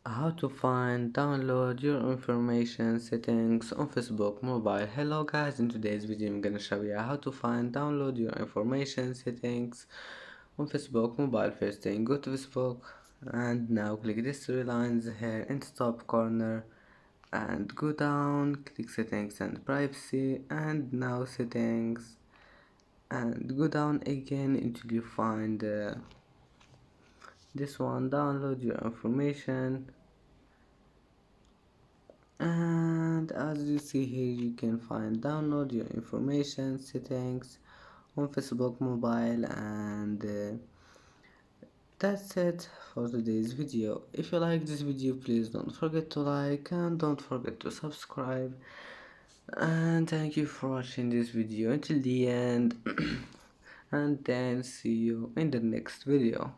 How to find download your information settings on Facebook mobile. Hello guys, in today's video I'm gonna show you how to find download your information settings on Facebook mobile. First thing, go to Facebook and now click these three lines here in the top corner and go down, click settings and privacy, and now settings, and go down again until you find this one, download your information. And as you see here, you can find download your information settings on Facebook mobile. And that's it for today's video. If you like this video, please don't forget to like and don't forget to subscribe. And thank you for watching this video until the end. And then see you in the next video.